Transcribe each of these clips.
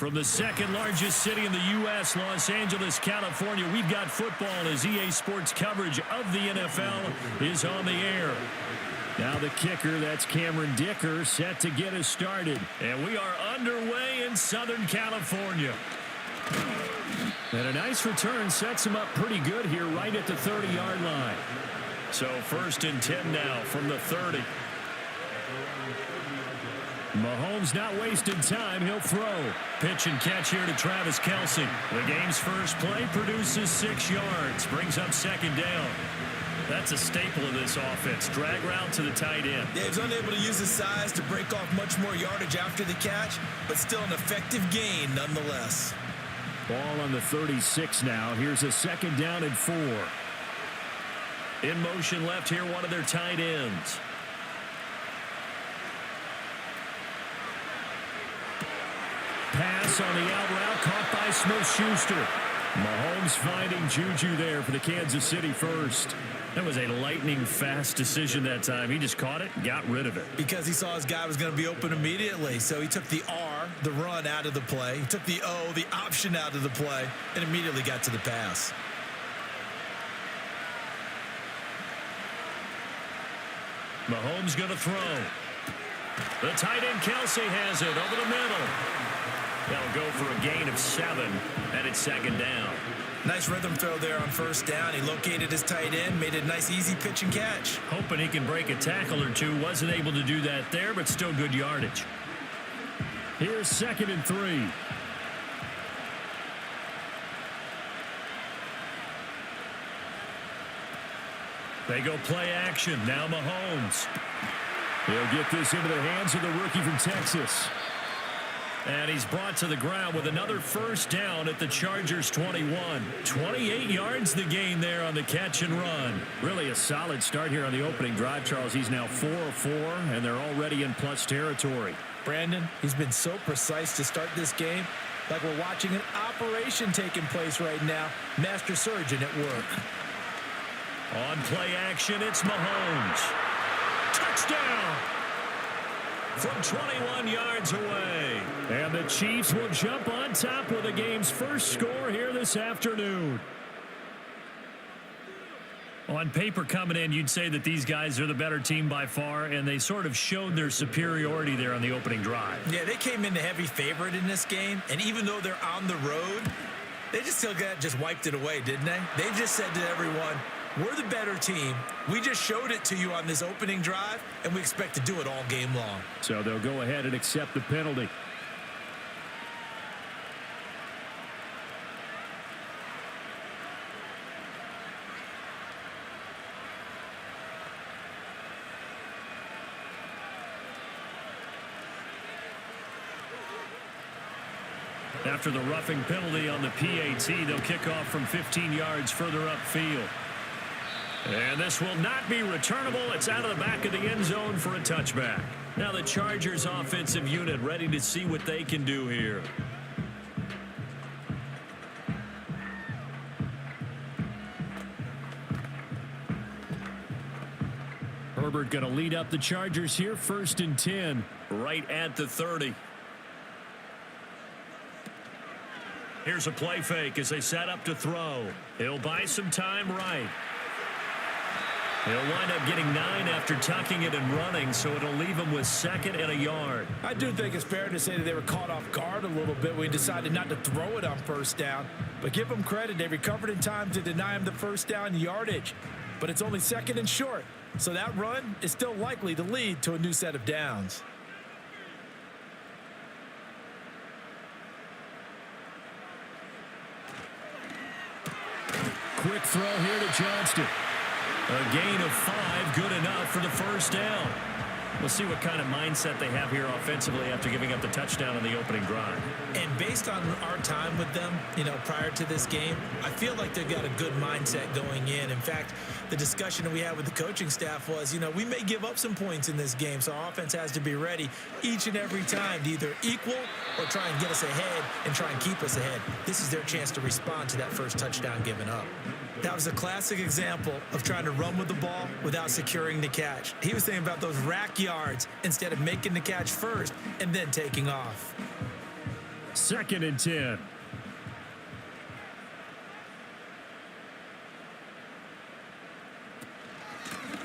From the second largest city in the U.S., Los Angeles, California, we've got football as EA Sports coverage of the NFL is on the air. Now the kicker, that's Cameron Dicker, set to get us started. And we are underway in Southern California. And a nice return sets him up pretty good here right at the 30-yard line. So 1st and 10 now from the 30. Mahomes not wasting time. He'll throw. Pitch and catch here to Travis Kelce. The game's first play produces 6 yards. Brings up 2nd down. That's a staple of this offense. Drag route to the tight end. Yeah, he's unable to use his size to break off much more yardage after the catch, but still an effective gain nonetheless. Ball on the 36 now. Here's a 2nd down and 4. In motion left here, one of their tight ends. Pass on the out route, caught by Smith-Schuster. Mahomes finding Juju there for the Kansas City first. That was a lightning-fast decision that time. He just caught it, got rid of it. Because he saw his guy was going to be open immediately. So he took the R, the run, out of the play. He took the O, the option, out of the play, and immediately got to the pass. Mahomes going to throw. The tight end Kelce has it over the middle. They'll go for a gain of 7, and it's 2nd down. Nice rhythm throw there on 1st down. He located his tight end, made a nice easy pitch and catch. Hoping he can break a tackle or two. Wasn't able to do that there, but still good yardage. Here's 2nd and 3. They go play action. Now Mahomes. He'll get this into the hands of the rookie from Texas. And he's brought to the ground with another 1st down at the Chargers 21. 28 yards the gain there on the catch and run. Really a solid start here on the opening drive, Charles. He's now 4 of 4, and they're already in plus territory. Brandon, he's been so precise to start this game. Like we're watching an operation taking place right now. Master surgeon at work. On play action, it's Mahomes. Touchdown! From 21 yards away. And the Chiefs will jump on top with the game's first score here this afternoon. On paper coming in, you'd say that these guys are the better team by far, and they sort of showed their superiority there on the opening drive. Yeah, they came in the heavy favorite in this game, and even though they're on the road, they just wiped it away, didn't they? They just said to everyone, we're the better team. We just showed it to you on this opening drive, and we expect to do it all game long. So they'll go ahead and accept the penalty. After the roughing penalty on the PAT, they'll kick off from 15 yards further upfield. And this will not be returnable. It's out of the back of the end zone for a touchback. Now the Chargers offensive unit ready to see what they can do here. Herbert going to lead up the Chargers here. 1st and 10, right at the 30. Here's a play fake as they set up to throw. He'll buy some time right. He'll wind up getting 9 after tucking it and running, so it'll leave him with 2nd and a yard. I do think it's fair to say that they were caught off guard a little bit when he decided not to throw it on 1st down. But give them credit. They recovered in time to deny him the 1st down yardage. But it's only 2nd and short, so that run is still likely to lead to a new set of downs. Quick throw here to Johnston. A gain of 5, good enough for the 1st down. We'll see what kind of mindset they have here offensively after giving up the touchdown on the opening drive. And based on our time with them, prior to this game, I feel like they've got a good mindset going in. In fact, the discussion that we had with the coaching staff was, we may give up some points in this game, so our offense has to be ready each and every time to either equal or try and get us ahead and try and keep us ahead. This is their chance to respond to that first touchdown given up. That was a classic example of trying to run with the ball without securing the catch. He was thinking about those rack yards instead of making the catch first and then taking off. 2nd and 10.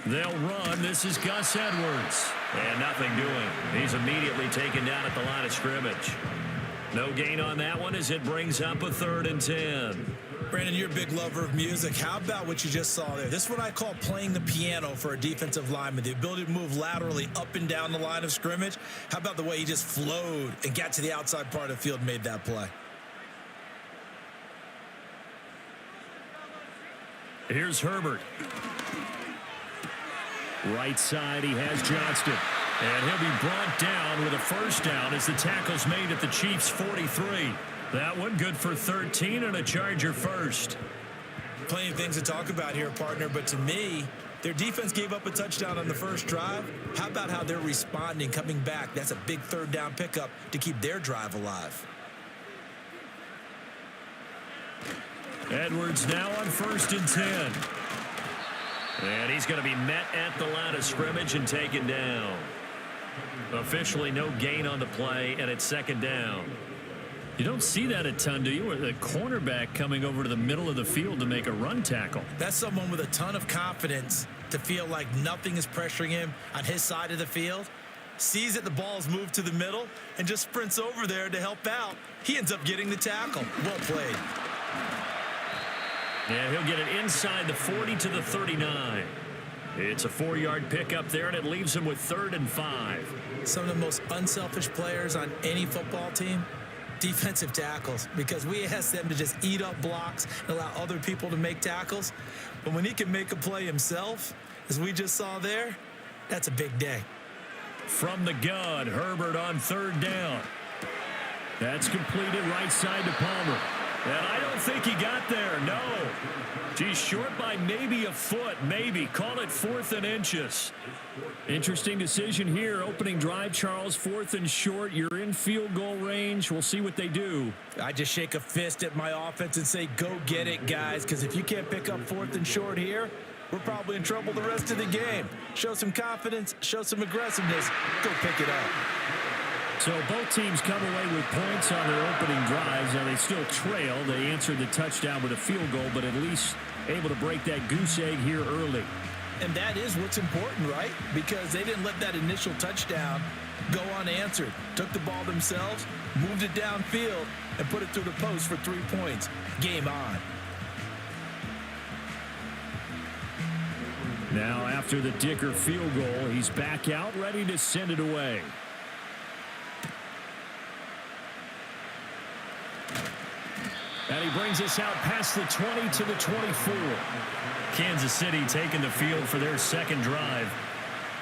They'll run. This is Gus Edwards. And nothing doing. He's immediately taken down at the line of scrimmage. No gain on that one as it brings up a 3rd and 10. Brandon, you're a big lover of music. How about what you just saw there? This is what I call playing the piano for a defensive lineman, the ability to move laterally up and down the line of scrimmage. How about the way he just flowed and got to the outside part of the field and made that play? Here's Herbert. Right side, he has Johnston. And he'll be brought down with a 1st down as the tackle's made at the Chiefs' 43. That one good for 13 and a Charger first. Plenty of things to talk about here, partner, but to me, their defense gave up a touchdown on the first drive. How about how they're responding, coming back? That's a big 3rd down pickup to keep their drive alive. Edwards now on 1st and 10. And he's going to be met at the line of scrimmage and taken down. Officially no gain on the play, and it's 2nd down. You don't see that a ton, do you? With a cornerback coming over to the middle of the field to make a run tackle. That's someone with a ton of confidence to feel like nothing is pressuring him on his side of the field. Sees that the ball's moved to the middle and just sprints over there to help out. He ends up getting the tackle. Well played. Yeah, he'll get it inside the 40 to the 39. It's a 4-yard pickup there, and it leaves him with 3rd and 5. Some of the most unselfish players on any football team, defensive tackles, because we ask them to just eat up blocks and allow other people to make tackles. But when he can make a play himself, as we just saw there, that's a big day. From the gun, Herbert on 3rd down. That's completed right side to Palmer. And I don't think he got there, no. He's short by maybe a foot, maybe. Call it 4th and inches. Interesting decision here. Opening drive, Charles, 4th and short. You're in field goal range. We'll see what they do. I just shake a fist at my offense and say, go get it, guys, because if you can't pick up 4th and short here, we're probably in trouble the rest of the game. Show some confidence, show some aggressiveness, go pick it up. So both teams come away with points on their opening drives. Now they still trail. They answered the touchdown with a field goal, but at least able to break that goose egg here early. And that is what's important, right? Because they didn't let that initial touchdown go unanswered. Took the ball themselves, moved it downfield, and put it through the post for 3 points. Game on. Now after the Dicker field goal, he's back out, ready to send it away. And he brings us out past the 20 to the 24. Kansas City taking the field for their 2nd drive.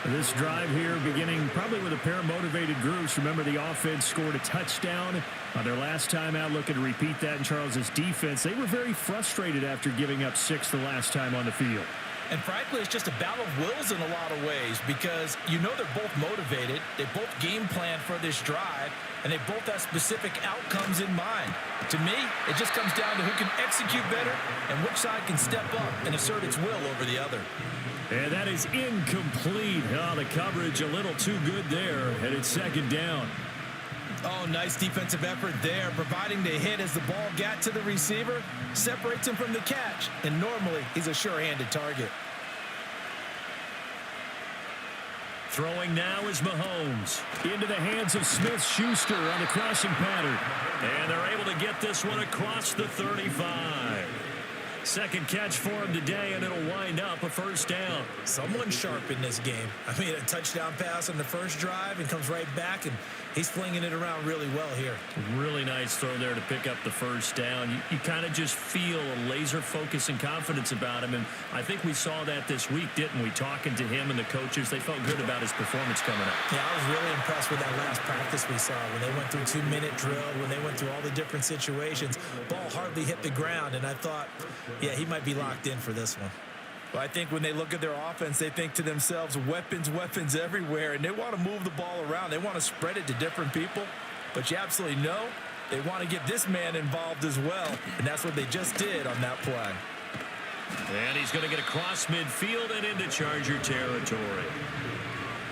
This drive here beginning probably with a pair of motivated groups. Remember, the offense scored a touchdown on their last time out. Looking to repeat that in Charles's defense. They were very frustrated after giving up 6 the last time on the field. And frankly, it's just a battle of wills in a lot of ways because you know they're both motivated. They both game plan for this drive, and they both have specific outcomes in mind. To me, it just comes down to who can execute better and which side can step up and assert its will over the other. And that is incomplete. Oh, the coverage a little too good there, and it's 2nd down. Oh, nice defensive effort there, providing the hit as the ball got to the receiver, separates him from the catch, and normally he's a sure-handed target. Throwing now is Mahomes. Into the hands of Smith-Schuster on the crossing pattern. And they're able to get this one across the 35. 2nd catch for him today, and it'll wind up a 1st down. Someone sharp in this game. I mean, a touchdown pass on the first drive and comes right back, and he's flinging it around really well here. Really nice throw there to pick up the 1st down. You kind of just feel a laser focus and confidence about him, and I think we saw that this week, didn't we? Talking to him and the coaches, they felt good about his performance coming up. Yeah, I was really impressed with that last practice we saw when they went through 2-minute drill, when they went through all the different situations. Ball hardly hit the ground, and I thought, yeah, he might be locked in for this one. Well, I think when they look at their offense, they think to themselves, weapons, weapons everywhere, and they want to move the ball around. They want to spread it to different people, but you absolutely know they want to get this man involved as well, and that's what they just did on that play. And he's going to get across midfield and into Charger territory.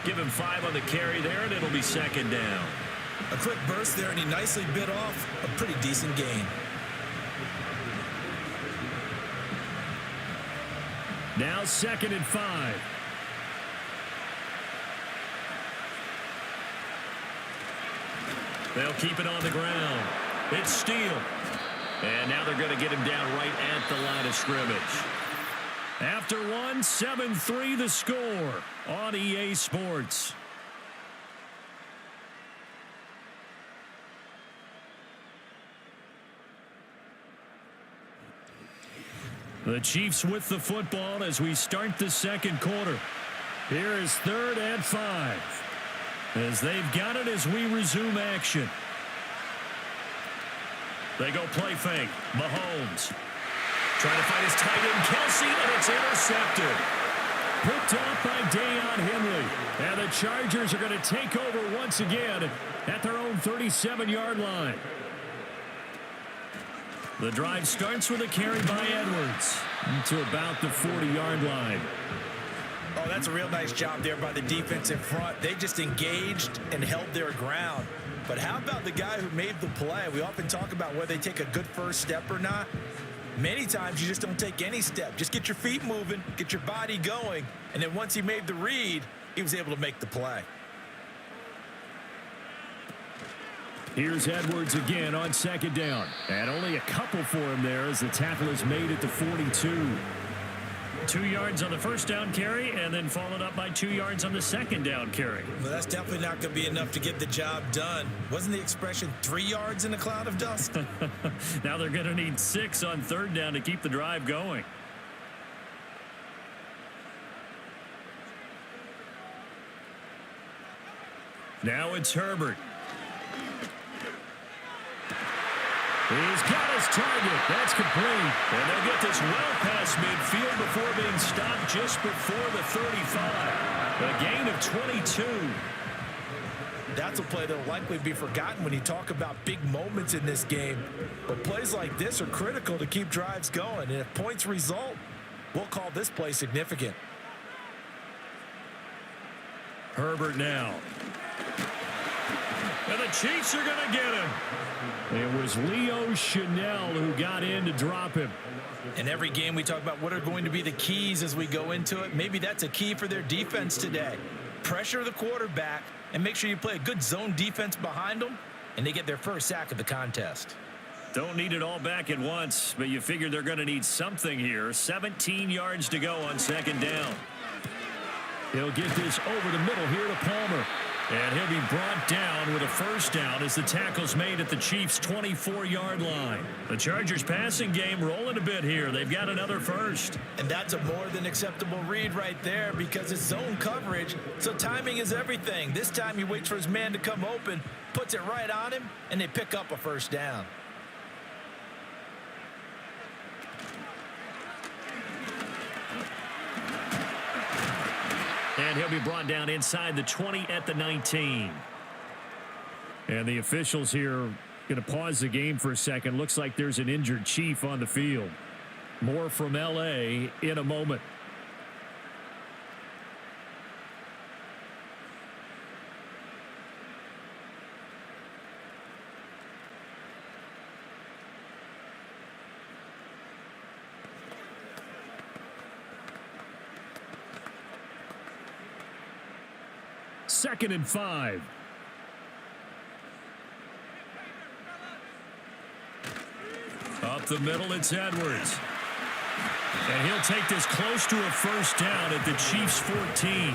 Give him 5 on the carry there, and it'll be 2nd down. A quick burst there, and he nicely bit off a pretty decent gain. Now 2nd and 5. They'll keep it on the ground. It's Steele. And now they're going to get him down right at the line of scrimmage. After one, 7-3 the score on EA Sports. The Chiefs with the football as we start the second quarter. Here is 3rd and 5. As they've got it as we resume action. They go play fake. Mahomes. Trying to find his tight end, Kelsey, and it's intercepted. Picked off by Deion Henley. And the Chargers are going to take over once again at their own 37-yard line. The drive starts with a carry by Edwards to about the 40-yard line. Oh, that's a real nice job there by the defense in front. They just engaged and held their ground. But how about the guy who made the play? We often talk about whether they take a good first step or not. Many times you just don't take any step. Just get your feet moving, get your body going, and then once he made the read, he was able to make the play. Here's Edwards again on 2nd down. And only a couple for him there as the tackle is made at the 42. 2 yards on the first down carry and then followed up by 2 yards on the second down carry. Well, that's definitely not going to be enough to get the job done. Wasn't the expression 3 yards in a cloud of dust? Now they're going to need 6 on 3rd down to keep the drive going. Now it's Herbert. He's got his target. That's complete. And they'll get this well past midfield before being stopped just before the 35. A gain of 22. That's a play that will likely be forgotten when you talk about big moments in this game. But plays like this are critical to keep drives going. And if points result, we'll call this play significant. Herbert now. And the Chiefs are going to get him. It was Leo Chanel who got in to drop him. In every game we talk about what are going to be the keys as we go into it. Maybe that's a key for their defense today. Pressure the quarterback and make sure you play a good zone defense behind them, and they get their first sack of the contest. Don't need it all back at once, but you figure they're going to need something here. 17 yards to go on 2nd down. He'll get this over the middle here to Palmer. And he'll be brought down with a first down as the tackle's made at the Chiefs' 24-yard line. The Chargers passing game rolling a bit here. They've got another first. And that's a more than acceptable read right there because it's zone coverage, so timing is everything. This time he waits for his man to come open, puts it right on him, and they pick up a first down. And he'll be brought down inside the 20 at the 19. And the officials here are going to pause the game for a second. Looks like there's an injured Chief on the field. More from L.A. in a moment. Second and 5. Up the middle, it's Edwards. And he'll take this close to a first down at the Chiefs' 14.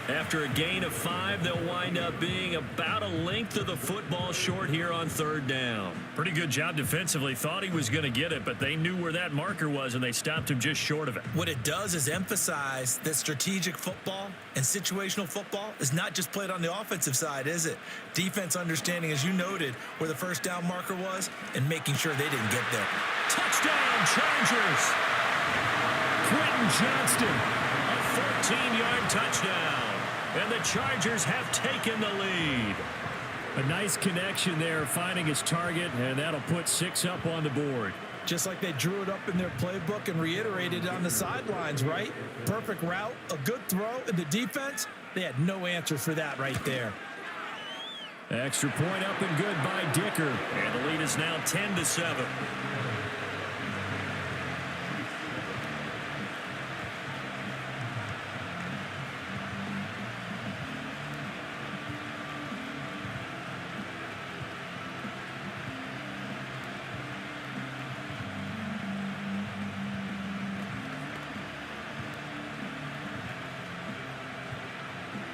After a gain of 5, they'll wind up being about a length of the football short here on 3rd down. Pretty good job defensively. Thought he was going to get it, but they knew where that marker was, and they stopped him just short of it. What it does is emphasize that strategic football and situational football is not just played on the offensive side, is it? Defense understanding, as you noted, where the first down marker was and making sure they didn't get there. Touchdown, Chargers! Quentin Johnston, a 14-yard touchdown. And the Chargers have taken the lead. A nice connection there, finding his target, and that'll put 6 up on the board. Just like they drew it up in their playbook and reiterated on the sidelines, right? Perfect route, a good throw, and the defense, they had no answer for that right there. Extra point up and good by Dicker. And the lead is now 10-7.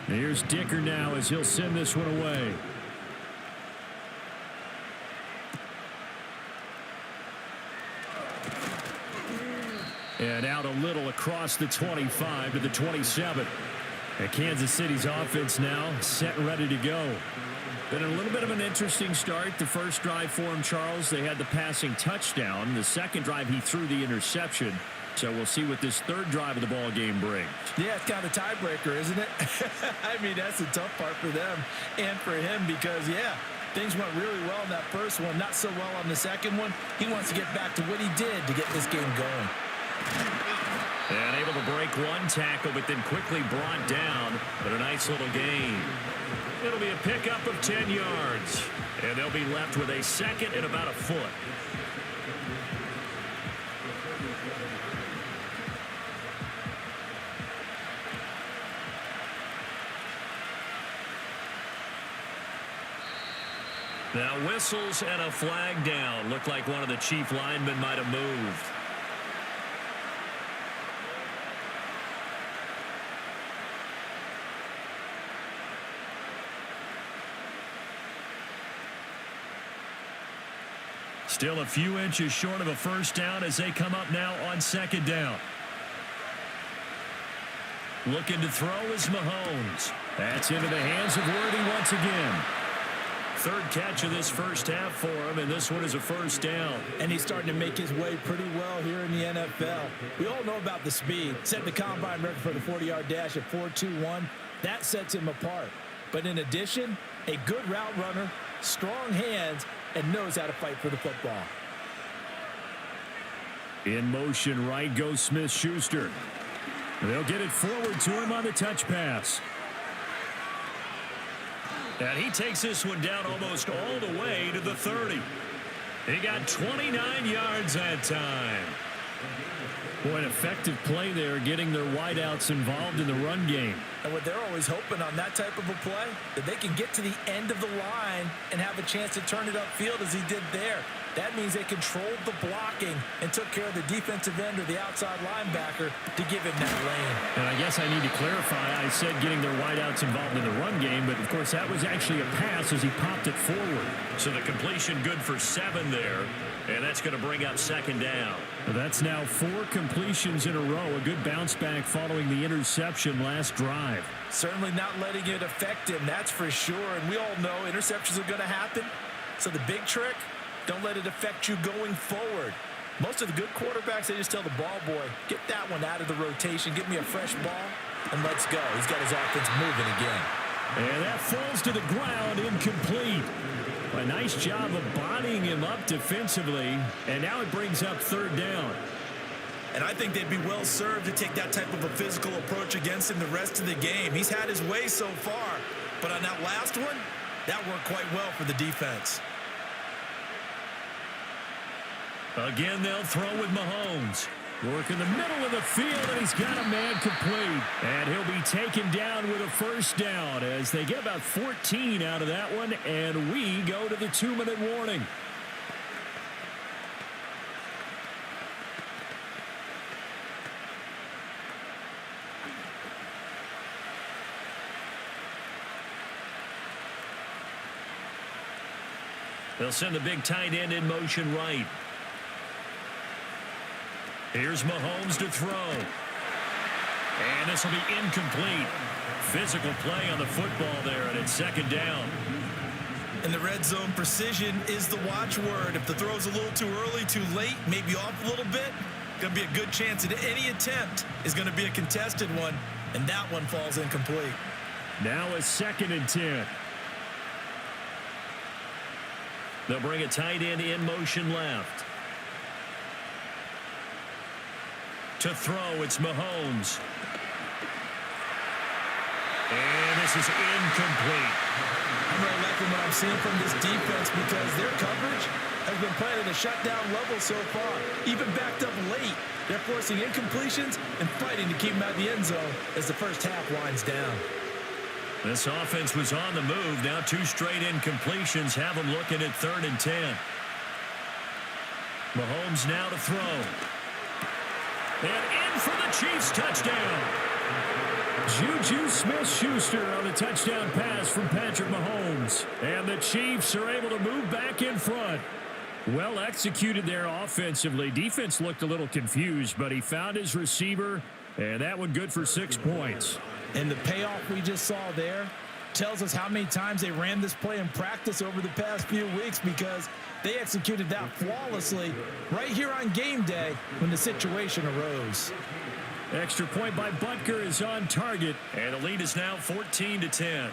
Here's Dicker now as he'll send this one away. And out a little across the 25 to the 27. And Kansas City's offense now set and ready to go. Been a little bit of an interesting start. The first drive for him, Charles, they had the passing touchdown. The second drive, he threw the interception. So we'll see what this third drive of the ball game brings. Yeah, it's kind of a tiebreaker, isn't it? I mean, that's the tough part for them and for him because, yeah, things went really well in that first one, not so well on the second one. He wants to get back to what he did to get this game going. And able to break one tackle, but then quickly brought down. But a nice little gain. It'll be a pickup of 10 yards. And they'll be left with a second and about a foot. Now whistles and a flag down. Looked like one of the chief linemen might have moved. Still a few inches short of a first down as they come up now on second down. Looking to throw is Mahomes. That's into the hands of Worthy once again. Third catch of this first half for him, and this one is a first down. And he's starting to make his way pretty well here in the NFL. We all know about the speed. Set the combine record for the 40-yard dash at 4.21. That sets him apart. But in addition, a good route runner, strong hands, and knows how to fight for the football. In motion right goes Smith-Schuster. They'll get it forward to him on the touch pass. And he takes this one down almost all the way to the 30. He got 29 yards that time. Boy, an effective play there, getting their wideouts involved in the run game. And what they're always hoping on that type of a play, that they can get to the end of the line and have a chance to turn it upfield as he did there. That means they controlled the blocking and took care of the defensive end or the outside linebacker to give him that lane. And I guess I need to clarify, I said getting their wideouts involved in the run game, but of course that was actually a pass as he popped it forward. So the completion good for 7 there, and that's going to bring up second down. That's now 4 completions in a row. A good bounce back following the interception last drive. Certainly not letting it affect him, that's for sure. And we all know interceptions are going to happen. So the big trick, don't let it affect you going forward. Most of the good quarterbacks, they just tell the ball boy, get that one out of the rotation, give me a fresh ball, and let's go. He's got his offense moving again. And that falls to the ground, incomplete. A nice job of bodying him up defensively, and now it brings up third down. And I think they'd be well served to take that type of a physical approach against him the rest of the game. He's had his way so far, but on that last one, that worked quite well for the defense. Again, they'll throw with Mahomes. Work in the middle of the field, and he's got a man complete. And he'll be taken down with a first down as they get about 14 out of that one, and we go to the 2-minute warning. They'll send the big tight end in motion right. Here's Mahomes to throw. And this will be incomplete. Physical play on the football there, and it's second down. In the red zone, precision is the watchword. If the throw's a little too early, too late, maybe off a little bit, going to be a good chance that any attempt is going to be a contested one, and that one falls incomplete. Now a 2nd and 10. They'll bring a tight end in motion left. To throw, it's Mahomes. And this is incomplete. I'm really liking what I'm seeing from this defense because their coverage has been playing at a shutdown level so far. Even backed up late, they're forcing incompletions and fighting to keep them out of the end zone as the first half winds down. This offense was on the move. Now 2 straight incompletions have them looking at 3rd and 10. Mahomes now to throw. And in for the Chiefs touchdown. Juju Smith-Schuster on the touchdown pass from Patrick Mahomes. And the Chiefs are able to move back in front. Well executed there offensively. Defense looked a little confused, but he found his receiver, and that one good for 6 points. And the payoff we just saw there tells us how many times they ran this play in practice over the past few weeks because they executed that flawlessly right here on game day when the situation arose. Extra point by Butker is on target, and the lead is now 14-10.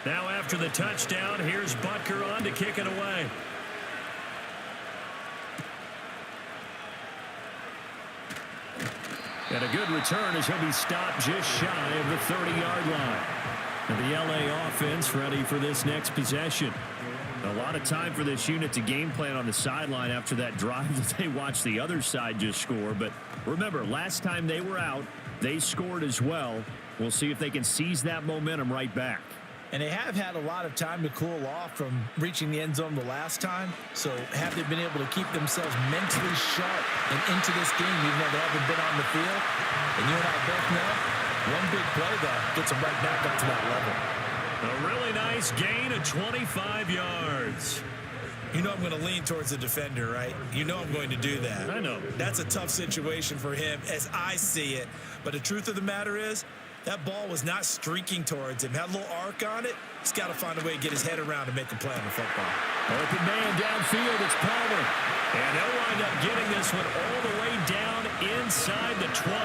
Now after the touchdown, here's Butker on to kick it away. And a good return as he'll be stopped just shy of the 30-yard line. And the LA offense ready for this next possession. A lot of time for this unit to game plan on the sideline after that drive that they watched the other side just score. But remember, last time they were out, they scored as well. We'll see if they can seize that momentum right back. And they have had a lot of time to cool off from reaching the end zone the last time. So have they been able to keep themselves mentally sharp and into this game even though they haven't been on the field? And you and I both know one big play though gets them right back up to that level. A really nice gain of 25 yards. You know I'm going to lean towards the defender, right? You know I'm going to do that. I know. That's a tough situation for him as I see it. But the truth of the matter is, that ball was not streaking towards him. Had a little arc on it. He's got to find a way to get his head around and make a play on the football. Open man downfield. It's Palmer. And they'll wind up getting this one all the way down inside the 20.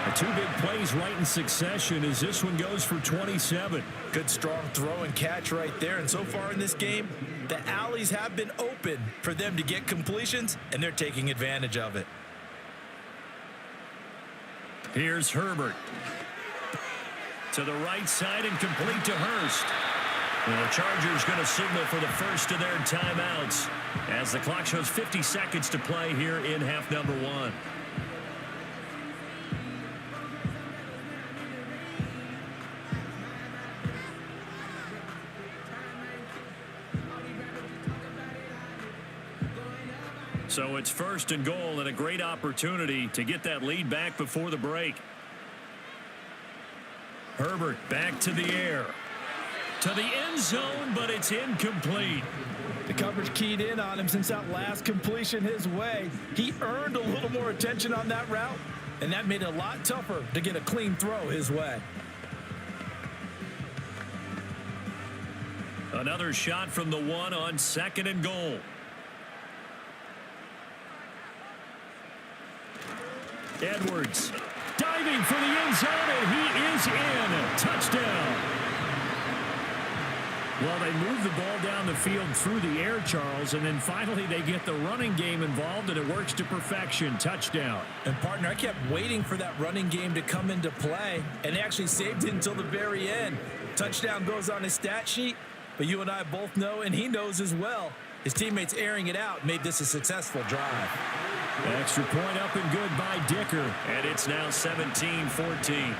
The 2 big plays right in succession as this one goes for 27. Good strong throw and catch right there. And so far in this game, the alleys have been open for them to get completions, and they're taking advantage of it. Here's Herbert. To the right side and complete to Hurst. And the Chargers going to signal for the first of their timeouts as the clock shows 50 seconds to play here in half number 1. So it's 1st and goal and a great opportunity to get that lead back before the break. Herbert back to the air. To the end zone, but it's incomplete. The coverage keyed in on him since that last completion his way. He earned a little more attention on that route, and that made it a lot tougher to get a clean throw his way. Another shot from the 1 on 2nd and goal. Edwards diving for the end zone, and he is in. Touchdown. Well, they move the ball down the field through the air, Charles, and then finally they get the running game involved, and it works to perfection. Touchdown. And, partner, I kept waiting for that running game to come into play, and they actually saved it until the very end. Touchdown goes on his stat sheet, but you and I both know, and he knows as well, his teammates airing it out made this a successful drive. Extra point up and good by Dicker, and it's now 17-14.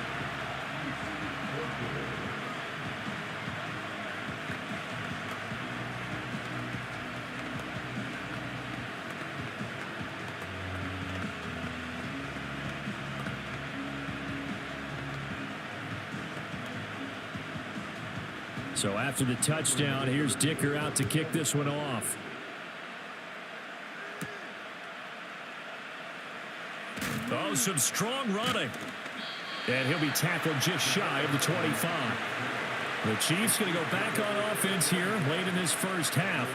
So after the touchdown, here's Dicker out to kick this one off. Oh, some strong running. And he'll be tackled just shy of the 25. The Chiefs going to go back on offense here late in this first half.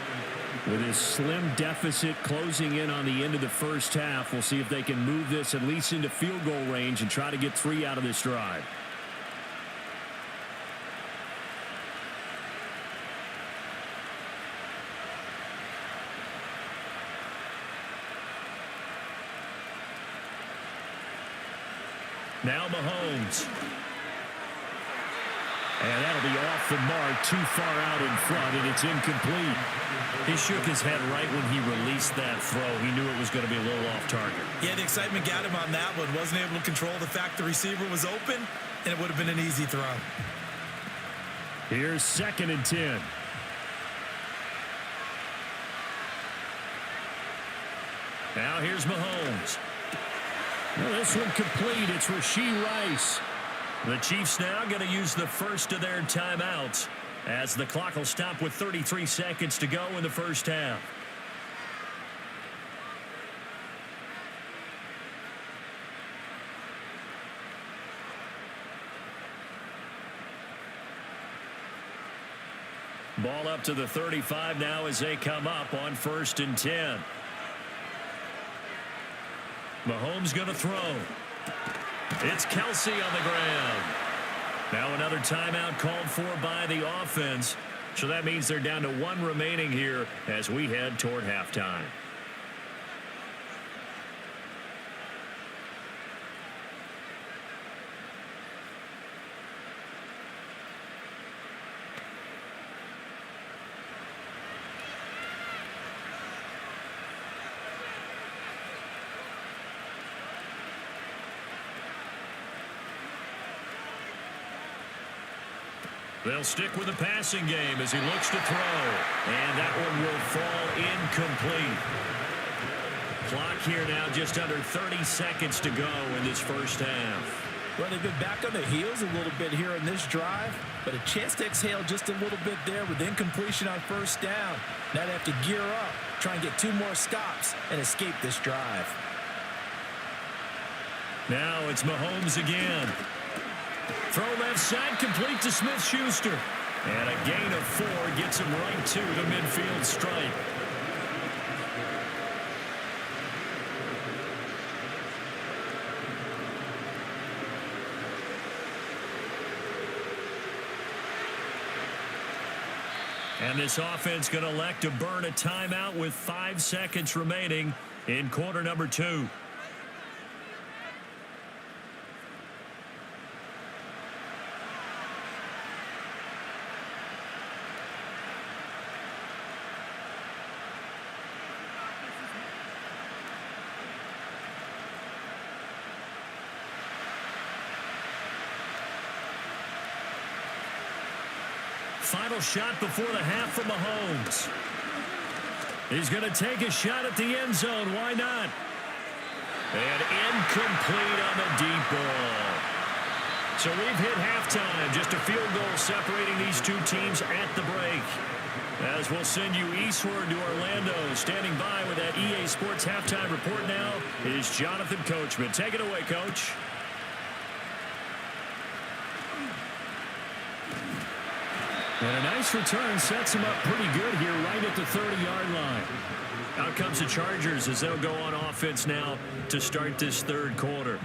With his slim deficit closing in on the end of the first half, we'll see if they can move this at least into field goal range and try to get 3 out of this drive. Now Mahomes. And that'll be off the mark, too far out in front, and it's incomplete. He shook his head right when he released that throw. He knew it was going to be a little off target. Yeah, the excitement got him on that one. Wasn't able to control the fact the receiver was open, and it would have been an easy throw. Here's 2nd and 10. Now here's Mahomes. Well, this one complete. It's Rashee Rice. The Chiefs now going to use the first of their timeouts as the clock will stop with 33 seconds to go in the first half. Ball up to the 35 now as they come up on 1st and 10. Mahomes going to throw. It's Kelsey on the ground. Now another timeout called for by the offense. So that means they're down to 1 remaining here as we head toward halftime. They'll stick with the passing game as he looks to throw. And that one will fall incomplete. Clock here now just under 30 seconds to go in this first half. Well, they've been back on their heels a little bit here in this drive, but a chance to exhale just a little bit there with incompletion on 1st down. Now they have to gear up, try and get 2 more stops and escape this drive. Now it's Mahomes again. Throw left side, complete to Smith-Schuster. And a gain of 4 gets him right to the midfield stripe. And this offense going to elect to burn a timeout with 5 seconds remaining in quarter number 2. Final shot before the half from Mahomes. He's going to take a shot at the end zone. Why not? And incomplete on the deep ball. So we've hit halftime. Just a field goal separating these two teams at the break. As we'll send you eastward to Orlando. Standing by with that EA Sports halftime report now is Jonathan Coachman. Take it away, Coach. And a nice return sets him up pretty good here right at the 30-yard line. Out comes the Chargers as they'll go on offense now to start this 3rd quarter.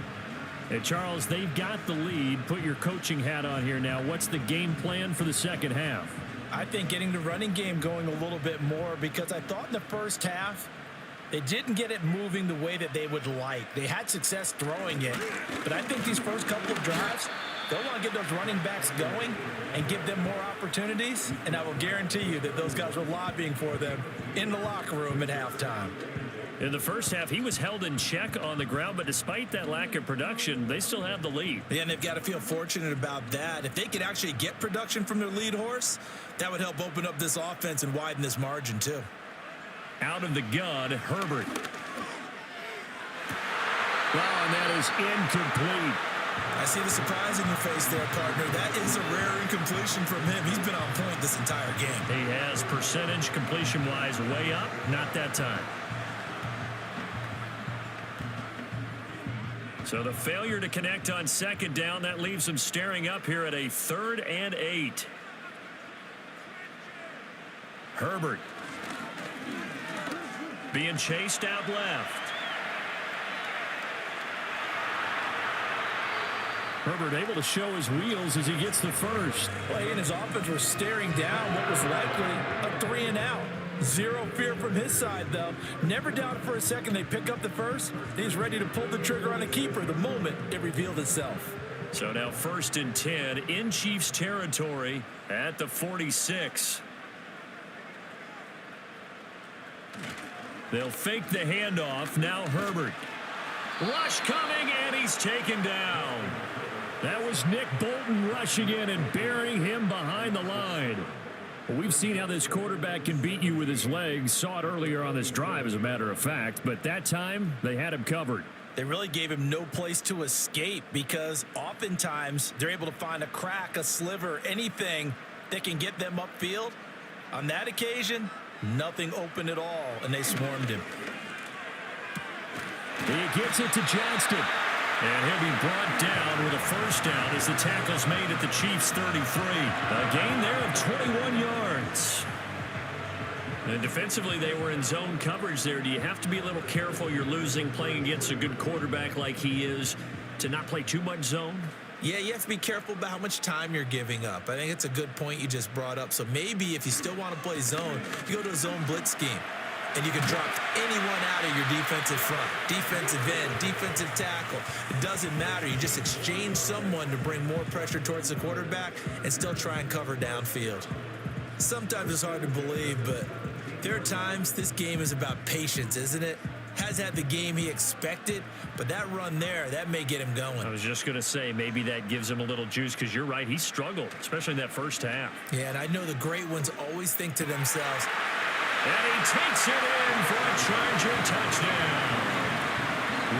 Hey, Charles, they've got the lead. Put your coaching hat on here now. What's the game plan for the 2nd half? I think getting the running game going a little bit more because I thought in the first half they didn't get it moving the way that they would like. They had success throwing it, but I think these first couple of drives, they'll want to get those running backs going and give them more opportunities, and I will guarantee you that those guys were lobbying for them in the locker room at halftime. In the first half, he was held in check on the ground, but despite that lack of production, they still have the lead. Yeah, and they've got to feel fortunate about that. If they could actually get production from their lead horse, that would help open up this offense and widen this margin too. Out of the gun, Herbert. Well, and that is incomplete. I see the surprise in your face there, partner. That is a rare incompletion from him. He's been on point this entire game. He has percentage completion-wise way up. Not that time. So the failure to connect on 2nd down, that leaves him staring up here at a 3rd and 8. Herbert. Being chased out left. Herbert able to show his wheels as he gets the first. Well, he and his offense were staring down what was likely a 3 and out. Zero fear from his side, though. Never doubted for a second they pick up the first. He's ready to pull the trigger on a keeper the moment it revealed itself. So now 1st and 10 in Chiefs territory at the 46. They'll fake the handoff. Now Herbert. Rush coming, and he's taken down. That was Nick Bolton rushing in and burying him behind the line. Well, we've seen how this quarterback can beat you with his legs. Saw it earlier on this drive, as a matter of fact. But that time, they had him covered. They really gave him no place to escape because oftentimes they're able to find a crack, a sliver, anything that can get them upfield. On that occasion, nothing open at all, and they swarmed him. He gets it to Johnston. And he'll be brought down with a first down as the tackle's made at the Chiefs' 33. A gain there of 21 yards. And defensively, they were in zone coverage there. Do you have to be a little careful you're losing playing against a good quarterback like he is to not play too much zone? Yeah, you have to be careful about how much time you're giving up. I think it's a good point you just brought up. So maybe if you still want to play zone, you go to a zone blitz scheme. And you can drop anyone out of your defensive front, defensive end, defensive tackle. It doesn't matter. You just exchange someone to bring more pressure towards the quarterback and still try and cover downfield. Sometimes it's hard to believe, but there are times this game is about patience, isn't it? Has had the game he expected, but that run there, that may get him going. I was just going to say, maybe that gives him a little juice because you're right. He struggled, especially in that first half. Yeah, and I know the great ones always think to themselves, and he takes it in for a Charger touchdown.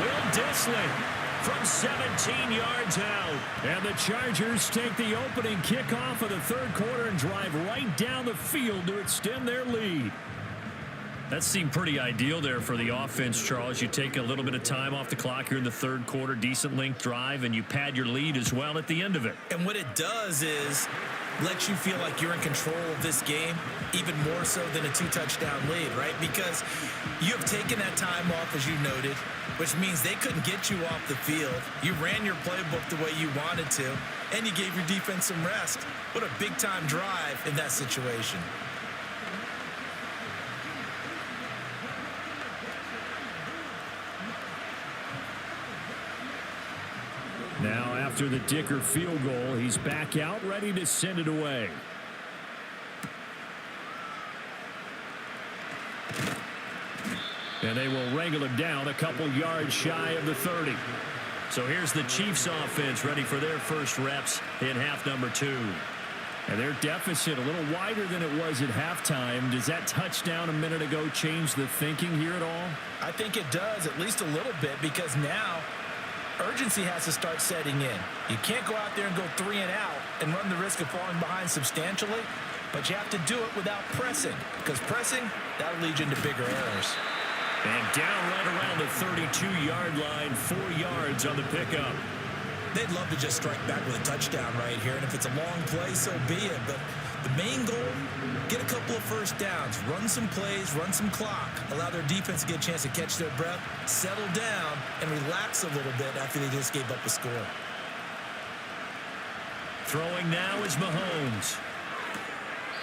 Will Dissly from 17 yards out. And the Chargers take the opening kickoff of the third quarter and drive right down the field to extend their lead. That seemed pretty ideal there for the offense, Charles. You take a little bit of time off the clock here in the third quarter, decent length drive, and you pad your lead as well at the end of it. And what it does is let you feel like you're in control of this game, even more so than a 2-touchdown lead, right? Because you have taken that time off, as you noted, which means they couldn't get you off the field. You ran your playbook the way you wanted to, and you gave your defense some rest. What a big-time drive in that situation. Now, after the Dicker field goal, he's back out, ready to send it away. And they will wrangle him down a couple yards shy of the 30. So here's the Chiefs offense ready for their first reps in half number 2. And their deficit a little wider than it was at halftime. Does that touchdown a minute ago change the thinking here at all? I think it does, at least a little bit, because now urgency has to start setting in. You can't go out there and go 3 and out and run the risk of falling behind substantially, but you have to do it without pressing, because pressing, that'll lead you into bigger errors. And down right around the 32-yard line, 4 yards on the pickup. They'd love to just strike back with a touchdown right here, and if it's a long play, so be it. But the main goal, get a couple of first downs, run some plays, run some clock, allow their defense to get a chance to catch their breath, settle down, and relax a little bit after they just gave up a score. Throwing now is Mahomes.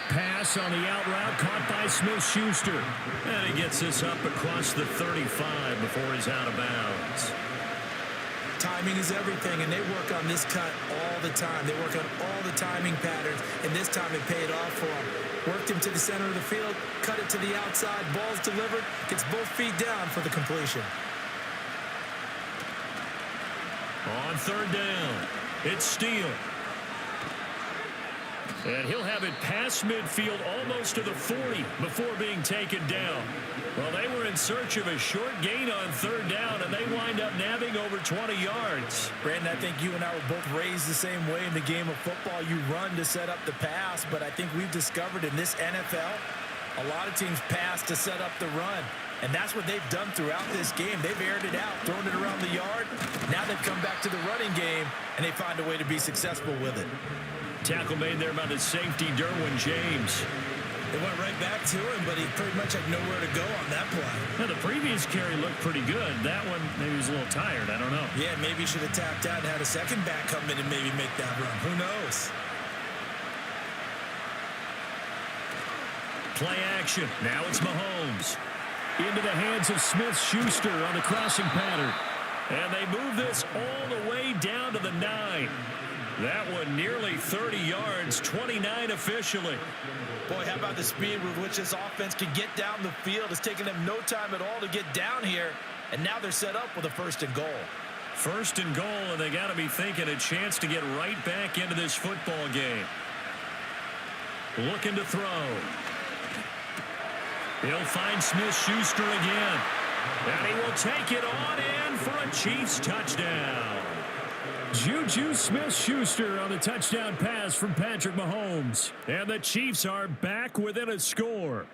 Pass on the out route, caught by Smith-Schuster. And he gets this up across the 35 before he's out of bounds. Timing is everything, and they work on this cut all the time. They work on all the timing patterns, and this time it paid off for him. Worked him to the center of the field, cut it to the outside, ball's delivered, gets both feet down for the completion. On third down, it's Steele. And he'll have it past midfield almost to the 40 before being taken down. Well, they were in search of a short gain on third down, and they wind up nabbing over 20 yards. Brandon, I think you and I were both raised the same way in the game of football. You run to set up the pass, but I think we've discovered in this NFL, a lot of teams pass to set up the run. And that's what they've done throughout this game. They've aired it out, thrown it around the yard. Now they've come back to the running game, and they find a way to be successful with it. Tackle made there by the safety, Derwin James. They went right back to him, but he pretty much had nowhere to go on that play. Now, the previous carry looked pretty good. That one, maybe he was a little tired. I don't know. Yeah, maybe he should have tapped out and had a second back come in and maybe make that run. Who knows? Play action. Now it's Mahomes. Into the hands of Smith-Schuster on the crossing pattern. And they move this all the way down to the 9. That one nearly 30 yards, 29 officially. Boy, how about the speed with which this offense can get down the field? It's taken them no time at all to get down here. And now they're set up with a 1st and goal. 1st and goal, and they got to be thinking a chance to get right back into this football game. Looking to throw. He'll find Smith-Schuster again. And he will take it on in for a Chiefs touchdown. Juju Smith-Schuster on the touchdown pass from Patrick Mahomes. And the Chiefs are back within a score.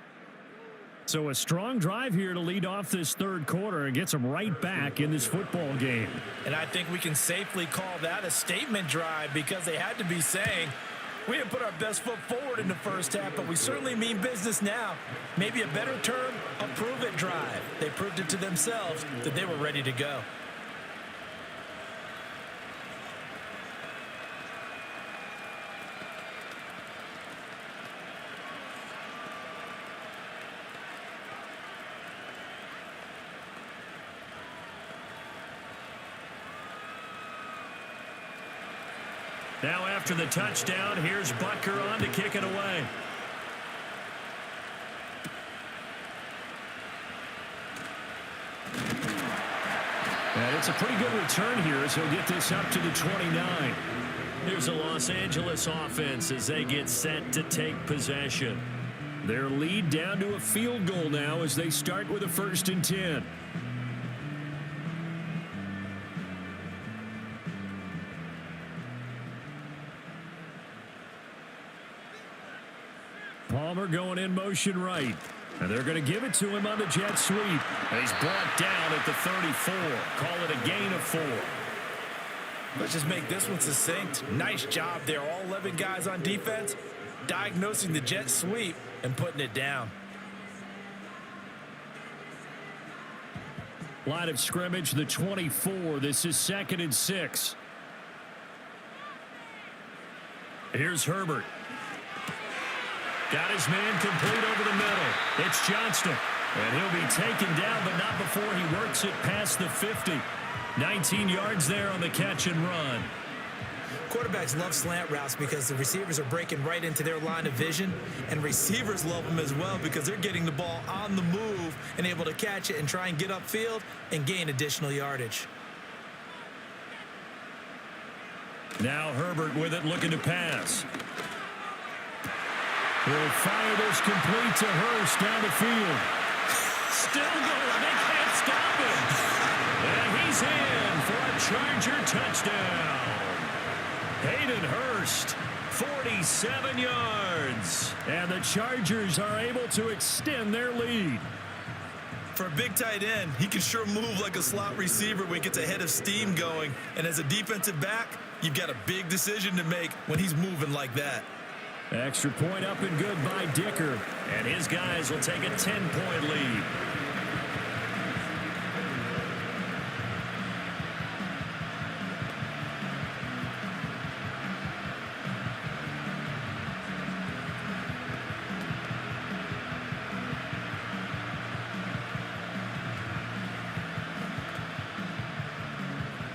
So a strong drive here to lead off this 3rd quarter and gets them right back in this football game. And I think we can safely call that a statement drive because they had to be saying, we didn't put our best foot forward in the 1st half, but we certainly mean business now. Maybe a better term, a prove-it drive. They proved it to themselves that they were ready to go. Now after the touchdown, here's Butker on to kick it away. And it's a pretty good return here as he'll get this up to the 29. Here's the Los Angeles offense as they get set to take possession. Their lead down to a field goal now as they start with a 1st and 10. Palmer going in motion right. And they're going to give it to him on the jet sweep. And he's brought down at the 34. Call it a gain of 4. Let's just make this one succinct. Nice job there. All 11 guys on defense diagnosing the jet sweep and putting it down. Line of scrimmage, the 24. This is 2nd and 6. Here's Herbert. Got his man complete over the middle. It's Johnston. And he'll be taken down, but not before he works it past the 50. 19 yards there on the catch and run. Quarterbacks love slant routes because the receivers are breaking right into their line of vision, and receivers love them as well because they're getting the ball on the move and able to catch it and try and get upfield and gain additional yardage. Now Herbert with it, looking to pass. He'll fire this complete to Hurst down the field. Still going. They can't stop him. And he's in for a Charger touchdown. Hayden Hurst, 47 yards. And the Chargers are able to extend their lead. For a big tight end, he can sure move like a slot receiver when he gets a head of steam going. And as a defensive back, you've got a big decision to make when he's moving like that. Extra point up and good by Dicker. And his guys will take a 10-point lead.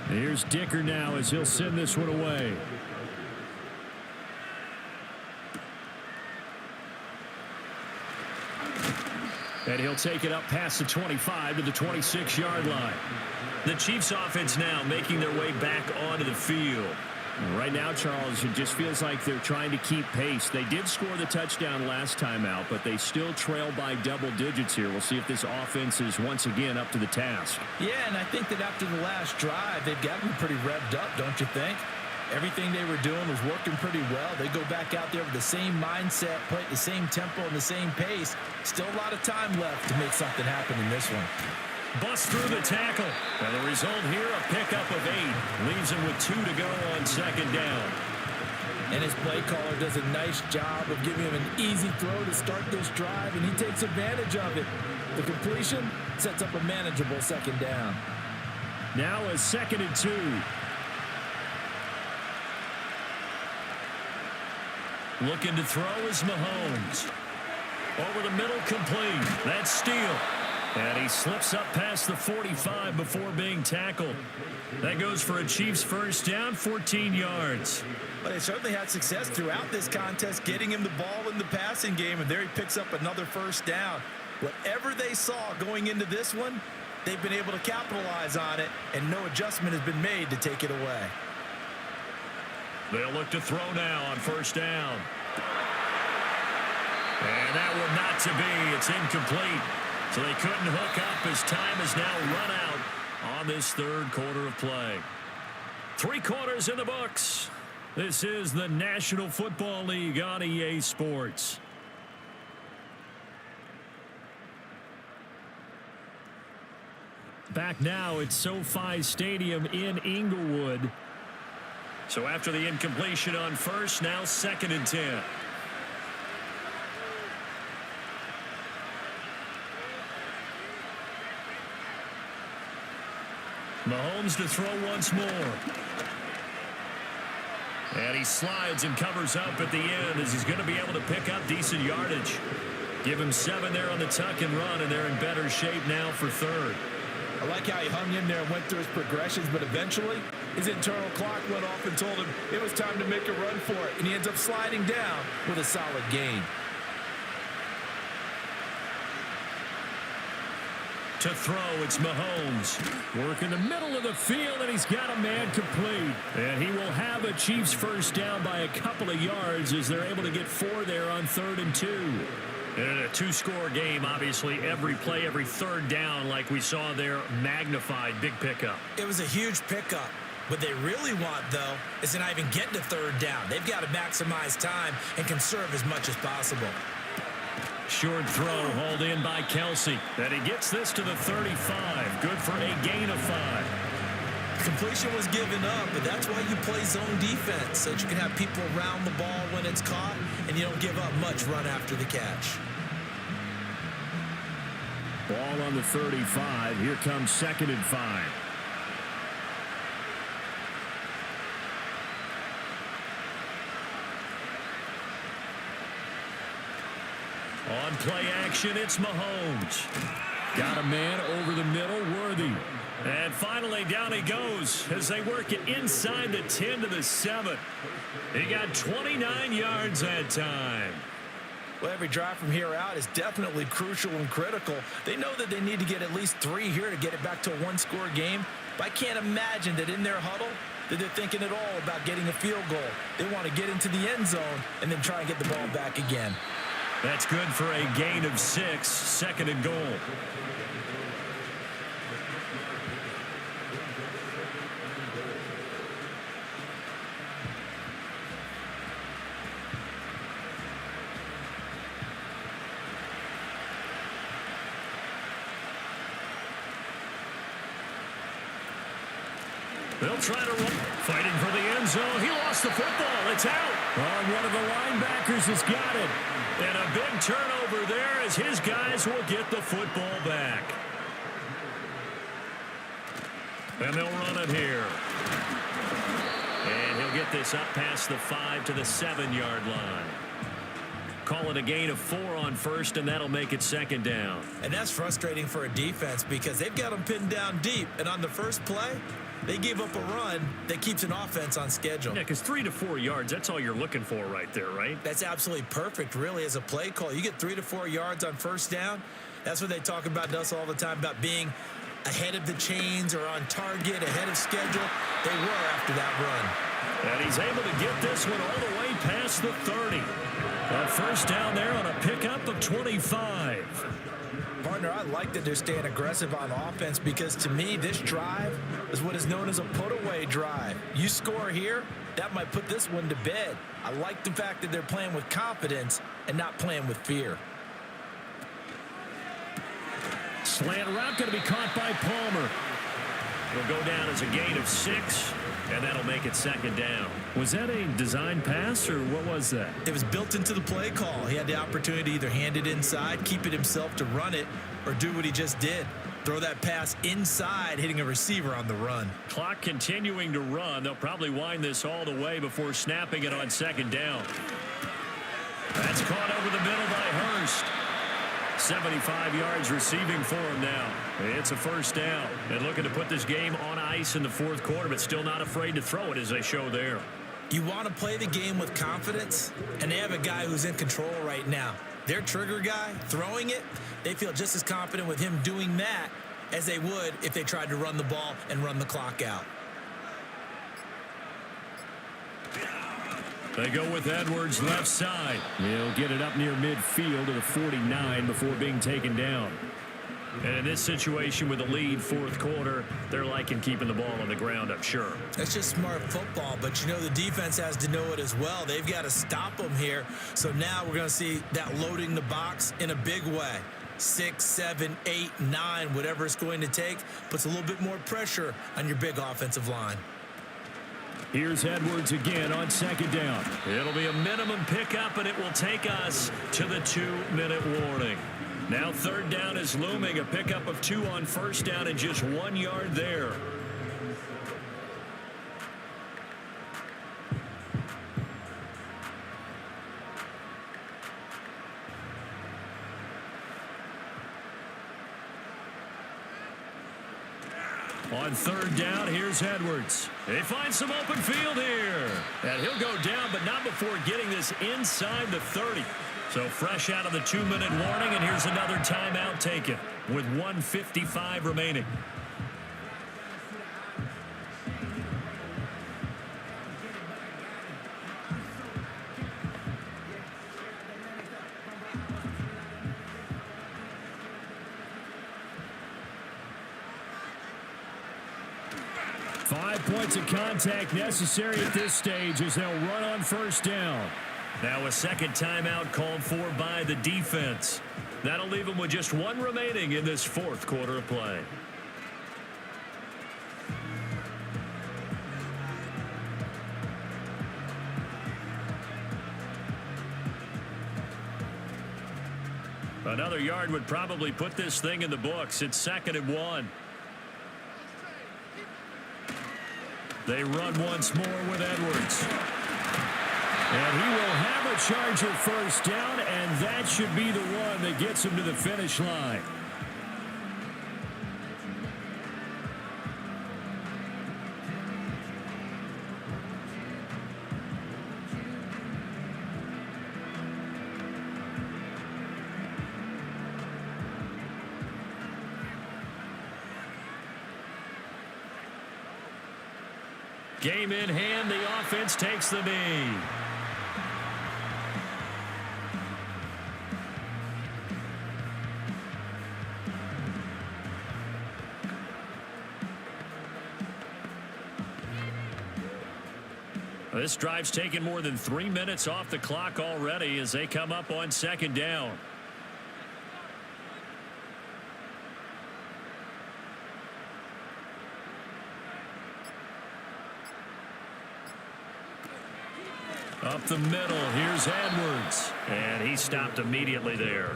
Here's Dicker now as he'll send this one away. And he'll take it up past the 25 to the 26-yard line. The Chiefs offense now making their way back onto the field. Right now, Charles, it just feels like they're trying to keep pace. They did score the touchdown last time out, but they still trail by double digits here. We'll see if this offense is once again up to the task. Yeah, and I think that after the last drive, they've got to be pretty revved up, don't you think? Everything they were doing was working pretty well. They go back out there with the same mindset, play at the same tempo and the same pace. Still a lot of time left to make something happen in this one. Bust through the tackle. And the result here, a pickup of 8. Leaves him with 2 to go on second down. And his play caller does a nice job of giving him an easy throw to start this drive, and he takes advantage of it. The completion sets up a manageable second down. Now a 2nd and 2. Looking to throw is Mahomes. Over the middle, complete. That's Steele. And he slips up past the 45 before being tackled. That goes for a Chiefs first down, 14 yards. But they certainly had success throughout this contest, getting him the ball in the passing game, and there he picks up another first down. Whatever they saw going into this one, they've been able to capitalize on it, and no adjustment has been made to take it away. They'll look to throw now on first down. And that one not to be. It's incomplete. So they couldn't hook up as time has now run out on this third quarter of play. 3 quarters in the books. This is the National Football League on EA Sports. Back now at SoFi Stadium in Inglewood. So after the incompletion on first, now 2nd and 10. Mahomes to throw once more. And he slides and covers up at the end as he's going to be able to pick up decent yardage. Give him 7 there on the tuck and run, and they're in better shape now for third. I like how he hung in there and went through his progressions, but eventually his internal clock went off and told him it was time to make a run for it, and he ends up sliding down with a solid gain. To throw, it's Mahomes. Work in the middle of the field, and he's got a man complete. And he will have a Chiefs first down by a couple of yards as they're able to get 4 there on 3rd and 2. And in a 2-score game, obviously, every play, every third down, like we saw there, magnified, big pickup. It was a huge pickup. What they really want, though, is to not even get to 3rd down. They've got to maximize time and conserve as much as possible. Short throw hauled in by Kelsey. And he gets this to the 35. Good for a gain of 5. Completion was given up, but that's why you play zone defense, so that you can have people around the ball when it's caught, and you don't give up much run after the catch. Ball on the 35. Here comes 2nd and 5. On play action, it's Mahomes. Got a man over the middle, Worthy. And finally, down he goes as they work it inside the 10 to the 7. He got 29 yards that time. Well, every drive from here out is definitely crucial and critical. They know that they need to get at least 3 here to get it back to a 1-score game. But I can't imagine that in their huddle that they're thinking at all about getting a field goal. They want to get into the end zone and then try and get the ball back again. That's good for a gain of 6, 2nd and goal. They'll try to run. Fighting for the end zone. He lost the football. It's out. Oh, one of the linebackers has got it. And a big turnover there as his guys will get the football back. And they'll run it here. And he'll get this up past the 5 to the 7-yard line. Call it a gain of 4 on first, and that'll make it 2nd down. And that's frustrating for a defense because they've got them pinned down deep. And on the first play, they gave up a run that keeps an offense on schedule. Yeah, because 3 to 4 yards, that's all you're looking for right there, right? That's absolutely perfect, really, as a play call. You get 3 to 4 yards on first down. That's what they talk about to us all the time, about being ahead of the chains or on target, ahead of schedule. They were after that run. And he's able to get this one all the way past the 30. A first down there on a pickup of 25. Partner, I like that they're staying aggressive on offense because, to me, this drive is what is known as a put-away drive. You score here, that might put this one to bed. I like the fact that they're playing with confidence and not playing with fear. Slant route going to be caught by Palmer. He'll go down as a gain of 6, and that'll make it 2nd down. Was that a design pass, or what was that? It was built into the play call. He had the opportunity to either hand it inside, keep it himself to run it, or do what he just did. Throw that pass inside, hitting a receiver on the run. Clock continuing to run. They'll probably wind this all the way before snapping it on 2nd down. That's caught over the middle by Hurst. 75 yards receiving for him now. It's a first down. And looking to put this game on ice in the fourth quarter, but still not afraid to throw it as they show there. You want to play the game with confidence, and they have a guy who's in control right now. Their trigger guy, throwing it, they feel just as confident with him doing that as they would if they tried to run the ball and run the clock out. They go with Edwards left side. He'll get it up near midfield to the 49 before being taken down. And in this situation with the lead fourth quarter, they're liking keeping the ball on the ground, I'm sure. That's just smart football, but you know the defense has to know it as well. They've got to stop them here. So now we're going to see that loading the box in a big way. 6, 7, 8, 9, whatever it's going to take, puts a little bit more pressure on your big offensive line. Here's Edwards again on second down. It'll be a minimum pickup, and it will take us to the 2-minute warning. Now third down is looming, a pickup of 2 on first down and just 1 yard there. On third down, here's Edwards. They find some open field here. And he'll go down, but not before getting this inside the 30. So fresh out of the 2-minute warning, and here's another timeout taken with 1:55 remaining. Points of contact necessary at this stage as they'll run on first down. Now a second timeout called for by the defense. That'll leave them with just 1 remaining in this fourth quarter of play. Another yard would probably put this thing in the books. It's 2nd and 1. They run once more with Edwards. And he will have a Charger first down, and that should be the one that gets him to the finish line. Game in hand, the offense takes the knee. This drive's taken more than 3 minutes off the clock already as they come up on second down. Up the middle, here's Edwards. And he stopped immediately there.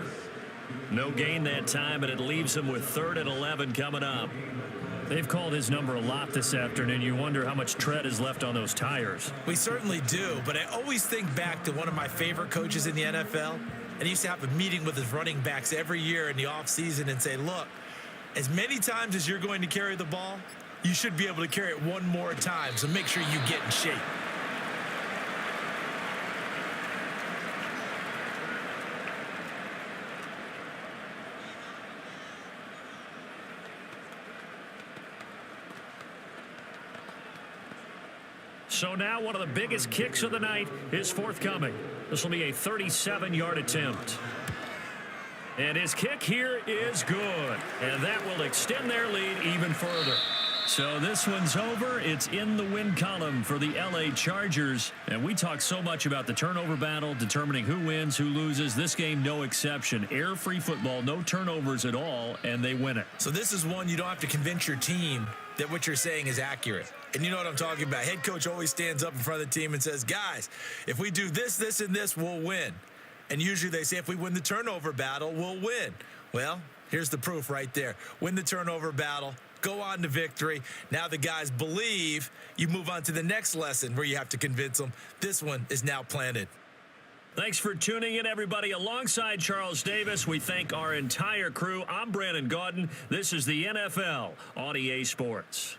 No gain that time, and it leaves him with 3rd and 11 coming up. They've called his number a lot this afternoon. You wonder how much tread is left on those tires. We certainly do, but I always think back to one of my favorite coaches in the NFL. And he used to have a meeting with his running backs every year in the offseason and say, look, as many times as you're going to carry the ball, you should be able to carry it 1 more time, so make sure you get in shape. So now one of the biggest kicks of the night is forthcoming. This will be a 37-yard attempt. And his kick here is good. And that will extend their lead even further. So this one's over. It's in the win column for the LA Chargers. And we talk so much about the turnover battle, determining who wins, who loses. This game, no exception. Air-free football, no turnovers at all, and they win it. So this is one you don't have to convince your team that what you're saying is accurate. And you know what I'm talking about. Head coach always stands up in front of the team and says, guys, if we do this, this, and this, we'll win. And usually they say if we win the turnover battle, we'll win. Well, here's the proof right there. Win the turnover battle, go on to victory. Now the guys believe. You move on to the next lesson where you have to convince them. This one is now planted. Thanks for tuning in, everybody. Alongside Charles Davis, we thank our entire crew. I'm Brandon Gaudin. This is the NFL on EA Sports.